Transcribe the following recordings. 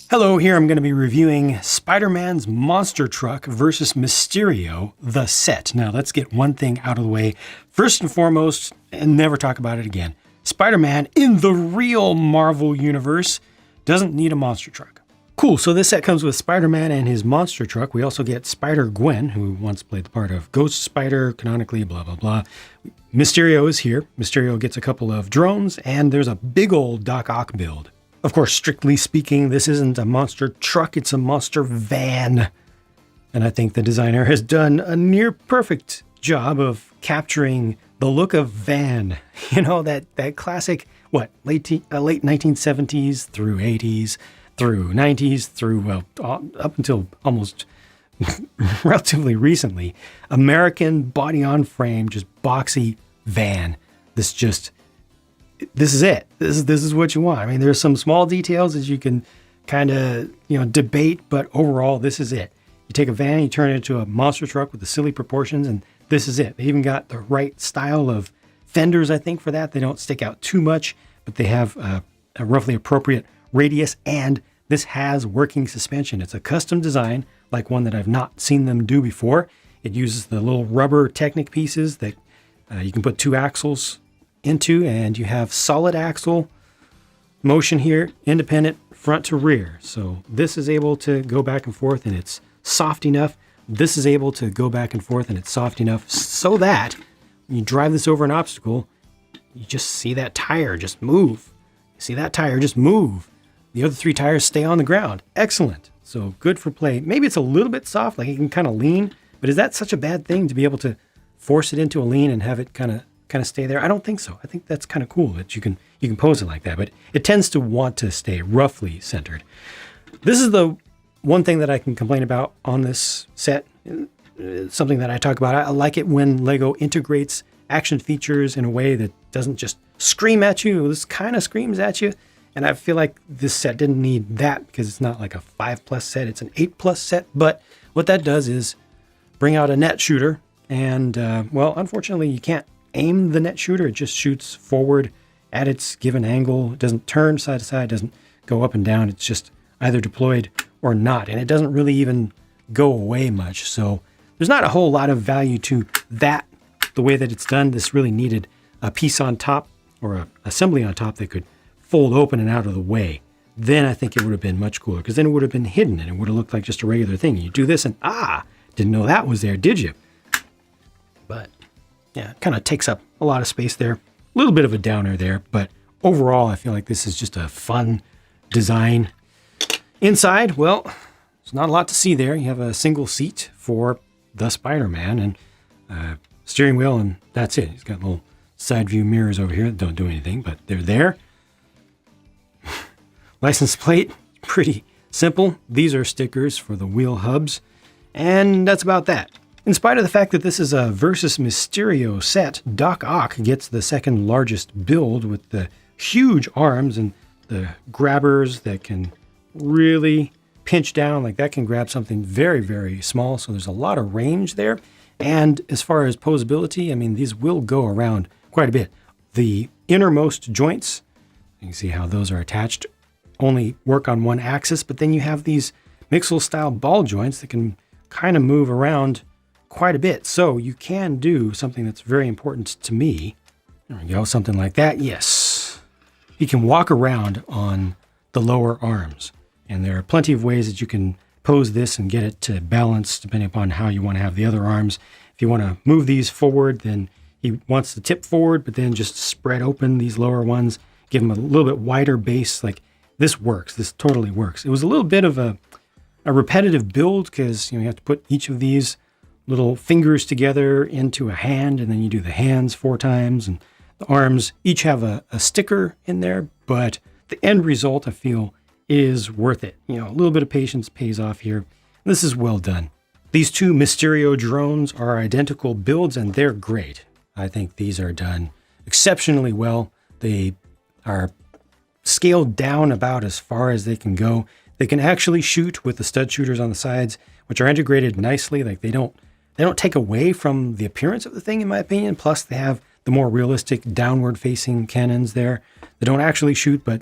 Hello, here I'm going to be reviewing Spider-Man's Monster Truck versus Mysterio, the set. Now, let's get one thing out of the way. First and foremost, and never talk about it again, Spider-Man in the real Marvel Universe doesn't need a monster truck. Cool, so this set comes with Spider-Man and his monster truck. We also get Spider-Gwen, who once played the part of Ghost Spider, canonically, blah, blah, blah. Mysterio is here. Mysterio gets a couple of drones, and there's a big old Doc Ock build. Of course, strictly speaking, this isn't a monster truck, it's a monster van. And I think the designer has done a near perfect job of capturing the look of van. You know, that classic, late 1970s through 80s, through 90s, through, well, up until almost relatively recently, American body-on-frame, just boxy van. This is it. This is what you want. I mean, there's some small details that you can kind of, debate, but overall, this is it. You take a van, you turn it into a monster truck with the silly proportions, and this is it. They even got the right style of fenders, I think, for that. They don't stick out too much, but they have a roughly appropriate radius, and this has working suspension. It's a custom design, like one that I've not seen them do before. It uses the little rubber Technic pieces that you can put two axles into, and you have solid axle motion here, independent front to rear. So this is able to go back and forth, and it's soft enough. This is able to go back and forth, and it's soft enough so that when you drive this over an obstacle, you just see that tire just move. You see that tire just move. The other three tires stay on the ground. Excellent. So good for play. Maybe it's a little bit soft, like it can kind of lean, but is that such a bad thing to be able to force it into a lean and have it kind of stay there? I don't think so. I think that's kind of cool that you can pose it like that, but it tends to want to stay roughly centered. This is the one thing that I can complain about on this set. It's something that I talk about. I like it when Lego integrates action features in a way that doesn't just scream at you. This kind of screams at you, and I feel like this set didn't need that because it's not like a 5+ set. It's an 8+ set, but what that does is bring out a net shooter, and well, unfortunately, you can't aim the net shooter. It just shoots forward at its given angle. It doesn't turn side to side, doesn't go up and down. It's just either deployed or not. And it doesn't really even go away much. So there's not a whole lot of value to that, the way that it's done. This really needed a piece on top or an assembly on top that could fold open and out of the way. Then I think it would have been much cooler, because then it would have been hidden and it would have looked like just a regular thing. You do this and didn't know that was there, did you? But yeah, it kind of takes up a lot of space there. A little bit of a downer there, but overall, I feel like this is just a fun design. Inside, well, there's not a lot to see there. You have a single seat for the Spider-Man and steering wheel, and that's it. He's got little side view mirrors over here that don't do anything, but they're there. License plate, pretty simple. These are stickers for the wheel hubs, and that's about that. In spite of the fact that this is a versus Mysterio set, Doc Ock gets the second largest build with the huge arms and the grabbers that can really pinch down. Like that can grab something very, very small. So there's a lot of range there. And as far as posability, I mean, these will go around quite a bit. The innermost joints, you can see how those are attached, only work on one axis, but then you have these Mixel style ball joints that can kind of move around quite a bit. So you can do something that's very important to me. There we go, something like that. Yes. You can walk around on the lower arms. And there are plenty of ways that you can pose this and get it to balance depending upon how you want to have the other arms. If you want to move these forward, then he wants to tip forward, but then just spread open these lower ones, give them a little bit wider base. Like this works. This totally works. It was a little bit of a repetitive build because you have to put each of these little fingers together into a hand, and then you do the hands 4 times, and the arms each have a sticker in there, but the end result, I feel, is worth it. A little bit of patience pays off here. This is well done. These two Mysterio drones are identical builds, and they're great. I think these are done exceptionally well. They are scaled down about as far as they can go. They can actually shoot with the stud shooters on the sides, which are integrated nicely. Like they don't take away from the appearance of the thing, in my opinion. Plus, they have the more realistic downward-facing cannons there. They don't actually shoot, but,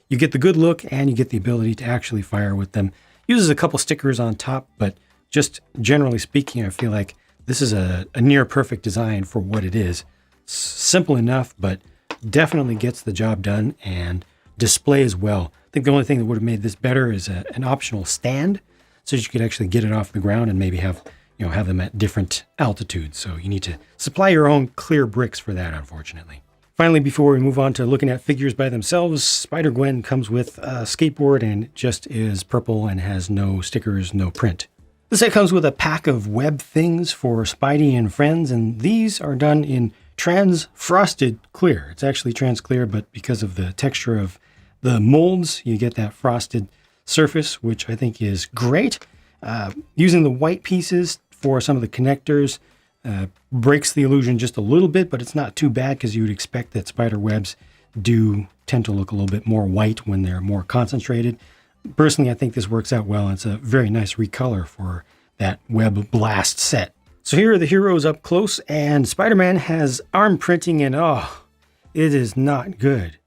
You get the good look and you get the ability to actually fire with them. Uses a couple stickers on top, but just generally speaking, I feel like this is a near perfect design for what it is. Simple enough, but definitely gets the job done and displays well. I think the only thing that would have made this better is an optional stand, so that you could actually get it off the ground and maybe have them at different altitudes. So you need to supply your own clear bricks for that, unfortunately. Finally, before we move on to looking at figures by themselves, Spider-Gwen comes with a skateboard and just is purple and has no stickers, no print. The set comes with a pack of web things for Spidey and friends, and these are done in trans frosted clear. It's actually trans clear, but because of the texture of the molds, you get that frosted surface, which I think is great. Using the white pieces for some of the connectors breaks the illusion just a little bit, but it's not too bad because you would expect that spider webs do tend to look a little bit more white when they're more concentrated. Personally, I think this works out well. It's a very nice recolor for that web blast set. So here are the heroes up close, and Spider-Man has arm printing, and it is not good.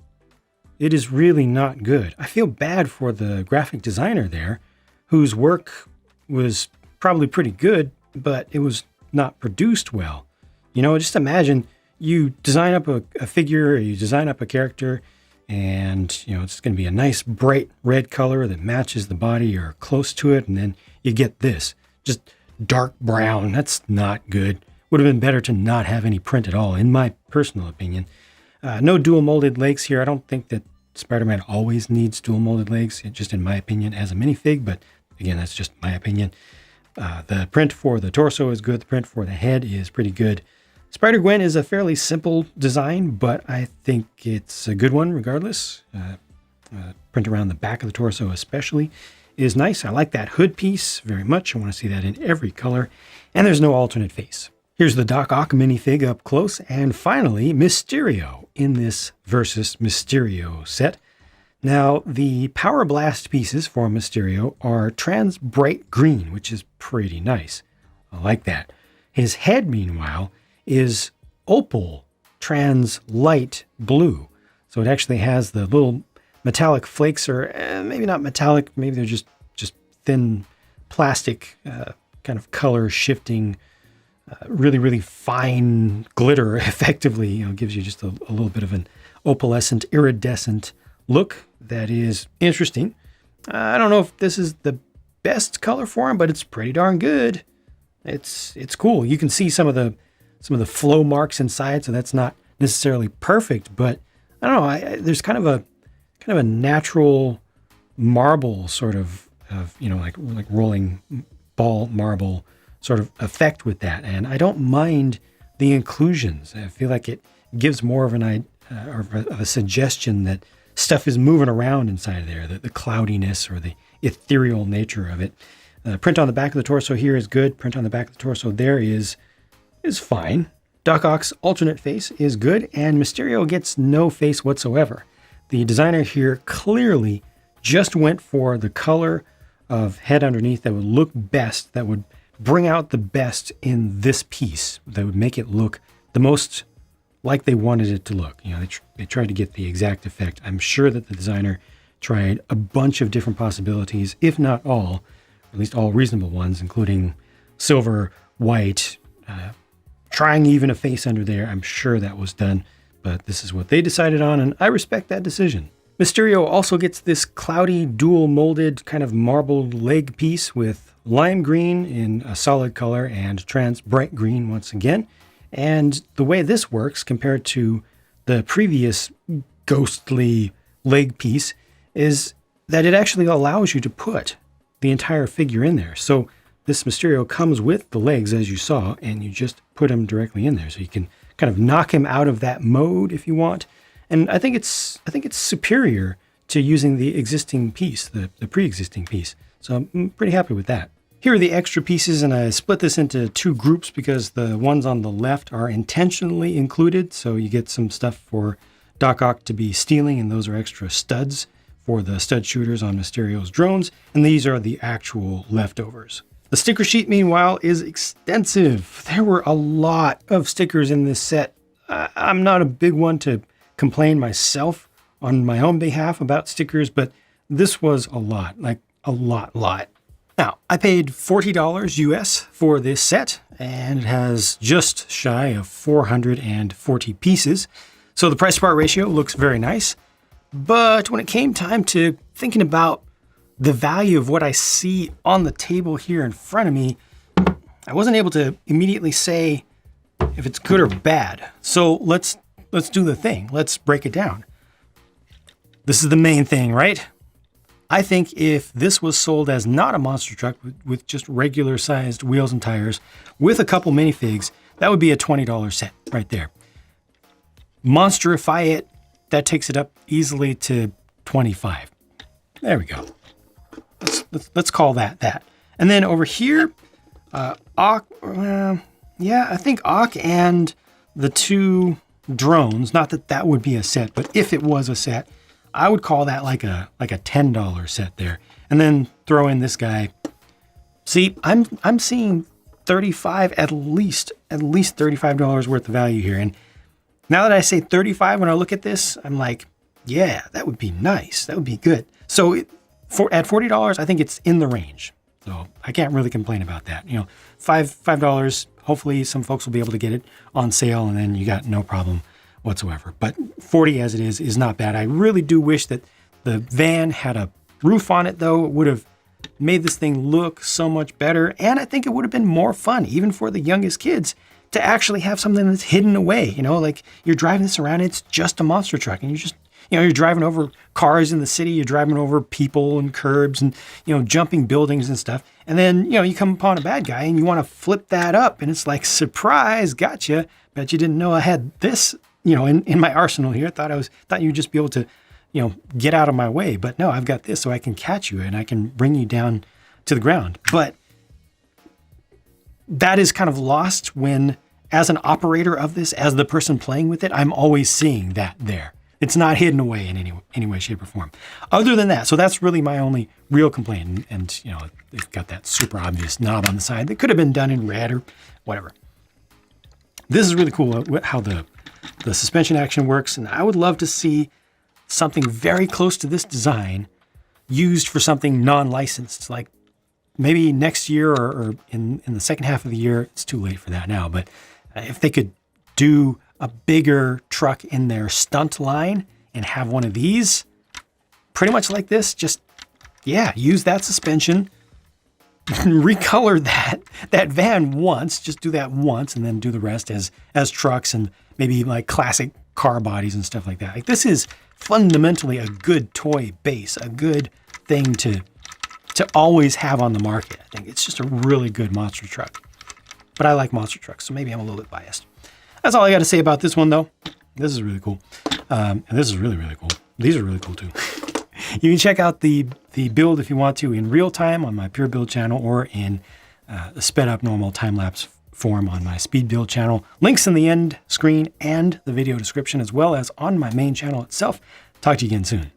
It is really not good. I feel bad for the graphic designer there, whose work was probably pretty good, but it was not produced well. Just imagine you design up a figure, or you design up a character, and it's going to be a nice bright red color that matches the body or close to it, and then you get this just dark brown. That's not good. Would have been better to not have any print at all, in my personal opinion. No dual molded legs here. I don't think that Spider-Man always needs dual molded legs, just in my opinion, as a minifig, but again, that's just my opinion. The print for the torso is good. The print for the head is pretty good. Spider-Gwen is a fairly simple design, but I think it's a good one regardless. Print around the back of the torso especially is nice. I like that hood piece very much. I want to see that in every color. And there's no alternate face. Here's the Doc Ock minifig up close. And finally, Mysterio in this Versus Mysterio set. Now, the Power Blast pieces for Mysterio are trans bright green, which is pretty nice. I like that. His head, meanwhile, is opal trans light blue. So it actually has the little metallic flakes, or maybe not metallic, maybe they're just thin plastic kind of color shifting, really, really fine glitter effectively. Gives you just a little bit of an opalescent, iridescent look that is interesting. I don't know if this is the best color for him, but it's pretty darn good. It's cool. You can see some of the flow marks inside, so that's not necessarily perfect, but I don't know. There's kind of a natural marble sort of like rolling ball marble sort of effect with that, and I don't mind the inclusions. I feel like it gives more of a suggestion that stuff is moving around inside of there, the cloudiness or the ethereal nature of it. Print on the back of the torso here is good. Print on the back of the torso there is fine. Doc Ock's alternate face is good, and Mysterio gets no face whatsoever. The designer here clearly just went for the color of head underneath that would look best, that would bring out the best in this piece, that would make it look the most like they wanted it to look. They tried to get the exact effect. I'm sure that the designer tried a bunch of different possibilities, if not all, or at least all reasonable ones, including silver, white, trying even a face under there. I'm sure that was done, but this is what they decided on, and I respect that decision. Mysterio also gets this cloudy, dual molded kind of marbled leg piece with lime green in a solid color and trans bright green once again. And the way this works compared to the previous ghostly leg piece is that it actually allows you to put the entire figure in there. So this Mysterio comes with the legs, as you saw, and you just put him directly in there. So you can kind of knock him out of that mode if you want. And I think it's superior to using the existing piece, the pre-existing piece. So I'm pretty happy with that. Here are the extra pieces, and I split this into two groups because the ones on the left are intentionally included. So you get some stuff for Doc Ock to be stealing, and those are extra studs for the stud shooters on Mysterio's drones. And these are the actual leftovers. The sticker sheet, meanwhile, is extensive. There were a lot of stickers in this set. I'm not a big one to complain myself on my own behalf about stickers, but this was a lot, like a lot. Now, I paid $40 US for this set, and it has just shy of 440 pieces. So the price to part ratio looks very nice. But when it came time to thinking about the value of what I see on the table here in front of me, I wasn't able to immediately say if it's good or bad. So let's do the thing. Let's break it down. This is the main thing, right? I think if this was sold as not a monster truck with just regular sized wheels and tires with a couple minifigs, that would be a $20 set right there. Monsterify it, that takes it up easily to $25. There we go. Let's call that. And then over here, I think Ock and the two drones, not that that would be a set, but if it was a set, I would call that like a $10 set there. And then throw in this guy. See, I'm seeing 35, at least $35 worth of value here. And now that I say 35, when I look at this, I'm like, yeah, that would be nice. That would be good. So at $40, I think it's in the range. So I can't really complain about that. You know, $5, hopefully some folks will be able to get it on sale, and then you got no problem whatsoever. But 40 as it is not bad. I really do wish that the van had a roof on it, though. It would have made this thing look so much better. And I think it would have been more fun, even for the youngest kids, to actually have something that's hidden away. You know, like you're driving this around, it's just a monster truck, and you're driving over cars in the city, you're driving over people and curbs and, jumping buildings and stuff. And then, you come upon a bad guy and you want to flip that up, and it's like, surprise, gotcha. Bet you didn't know I had this, in my arsenal here. Thought you'd just be able to, get out of my way. But no, I've got this so I can catch you and I can bring you down to the ground. But that is kind of lost when, as an operator of this, as the person playing with it, I'm always seeing that there. It's not hidden away in any way, shape, or form. Other than that, so that's really my only real complaint. And they've got that super obvious knob on the side that could have been done in red or whatever. This is really cool how the suspension action works, and I would love to see something very close to this design used for something non-licensed, like maybe next year or in the second half of the year. It's too late for that now, but if they could do a bigger truck in their stunt line and have one of these pretty much like this, just, use that suspension, recolor that van once, just do that once, and then do the rest as trucks and maybe like classic car bodies and stuff like that. Like, this is fundamentally a good toy base, a good thing to always have on the market. I think it's just a really good monster truck. But I like monster trucks, so maybe I'm a little bit biased. That's all I got to say about this one, though. This is really cool. And this is really, really cool. These are really cool, too. You can check out the build if you want to in real time on my Pure Build channel, or in the sped up normal time-lapse form on my Speed Build channel. Links in the end screen and the video description, as well as on my main channel itself. Talk to you again soon.